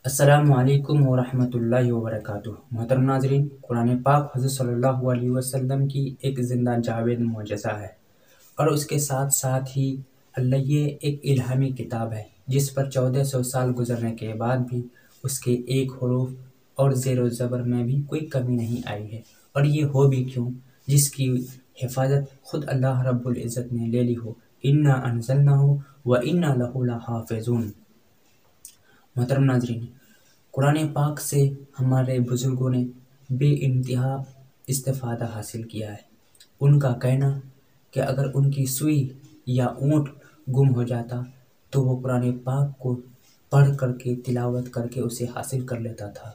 السلام علیکم ورحمۃ اللہ وبرکاتہ۔ محترم ناظرین، قرآن پاک حضرت صلی اللہ علیہ وسلم کی ایک زندہ جاوید معجزہ ہے، اور اس کے ساتھ ساتھ ہی اللہ یہ ایک الہامی کتاب ہے جس پر 1400 سال گزرنے کے بعد بھی اس کے ایک حروف اور زیر و زبر میں بھی کوئی کمی نہیں آئی ہے، اور یہ ہو بھی کیوں، جس کی حفاظت خود اللہ رب العزت نے لے لی ہو۔ اِنَّا أَنزَلْنَاهُ وَإِنَّا لَهُ لَحَافِظُونَ۔ محترم ناظرین، قرآن پاک سے ہمارے بزرگوں نے بے انتہا استفادہ حاصل کیا ہے۔ ان کا کہنا کہ اگر ان کی سوئی یا اونٹ گم ہو جاتا تو وہ قرآن پاک کو پڑھ کر کے تلاوت کر کے اسے حاصل کر لیتا تھا،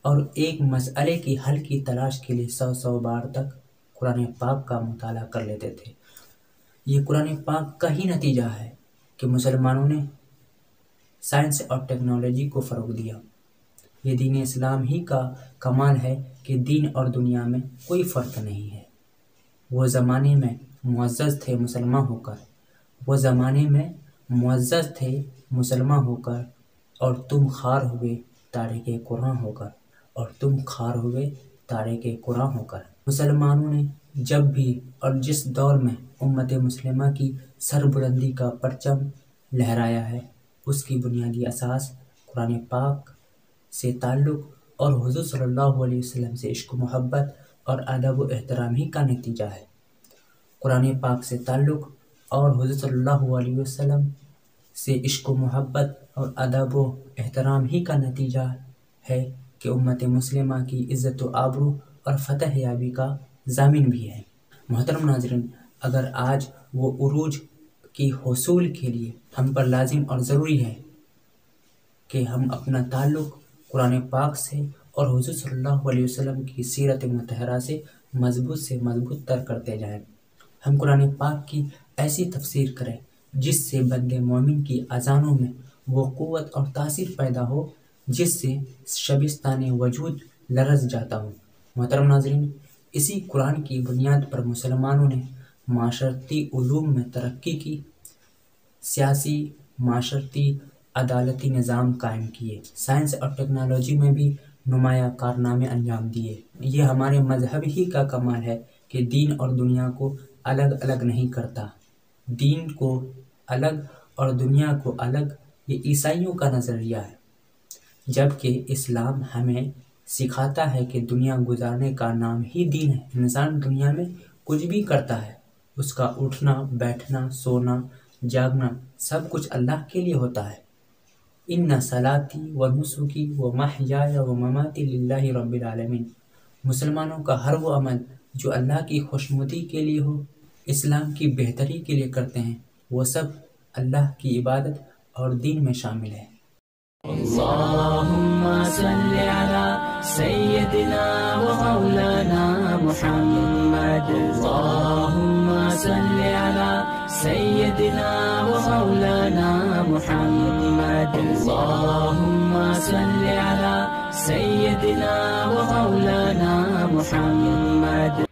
اور ایک مسئلے کی حل کی تلاش کے لیے 100 بار تک قرآن پاک کا مطالعہ کر لیتے تھے۔ یہ قرآن پاک کا ہی نتیجہ ہے کہ مسلمانوں نے سائنس اور ٹیکنالوجی کو فروغ دیا۔ یہ دین اسلام ہی کا کمال ہے کہ دین اور دنیا میں کوئی فرق نہیں ہے۔ وہ زمانے میں معزز تھے مسلمان ہو کر، وہ زمانے میں معزز تھے مسلمان ہو کر، اور تم خوار ہوئے تارک قرآن ہو کر، اور تم خوار ہوئے تارک قرآن ہو کر۔ مسلمانوں نے جب بھی اور جس دور میں امت مسلمہ کی سربلندی کا پرچم لہرایا ہے، اس کی بنیادی اساس قرآن پاک سے تعلق اور حضور صلی اللہ علیہ وسلم سے عشق و محبت اور ادب و احترام ہی کا نتیجہ ہے۔ قرآن پاک سے تعلق اور حضور صلی اللہ علیہ وسلم سے عشق و محبت اور ادب و احترام ہی کا نتیجہ ہے کہ امت مسلمہ کی عزت و آبرو اور فتح یابی کا ضامن بھی ہے۔ محترم ناظرین، اگر آج وہ عروج کی حصول کے لیے ہم پر لازم اور ضروری ہے کہ ہم اپنا تعلق قرآن پاک سے اور حضور صلی اللہ علیہ وسلم کی سیرت مطہرہ سے مضبوط تر کرتے جائیں۔ ہم قرآن پاک کی ایسی تفسیر کریں جس سے بند مومن کی اذانوں میں وہ قوت اور تاثیر پیدا ہو جس سے شبستان وجود لرز جاتا ہو۔ محترم ناظرین، اسی قرآن کی بنیاد پر مسلمانوں نے معاشرتی علوم میں ترقی کی، سیاسی، معاشرتی، عدالتی نظام قائم کیے، سائنس اور ٹیکنالوجی میں بھی نمایاں کارنامے انجام دیے۔ یہ ہمارے مذہب ہی کا کمال ہے کہ دین اور دنیا کو الگ الگ نہیں کرتا۔ دین کو الگ اور دنیا کو الگ یہ عیسائیوں کا نظریہ ہے، جبکہ اسلام ہمیں سکھاتا ہے کہ دنیا گزارنے کا نام ہی دین ہے۔ انسان دنیا میں کچھ بھی کرتا ہے، اس کا اٹھنا، بیٹھنا، سونا، جاگنا سب کچھ اللہ کے لیے ہوتا ہے۔ ان صلاتی و نسکی و محیای و مماتی للہ رب العالمین۔ مسلمانوں کا ہر وہ عمل جو اللہ کی خوشنودی کے لیے ہو، اسلام کی بہتری کے لیے کرتے ہیں، وہ سب اللہ کی عبادت اور دین میں شامل ہے۔ اللهم صل على سيدنا ومولانا محمد، اللهم صل على سيدنا ومولانا محمد، اللهم صل على سيدنا ومولانا محمد۔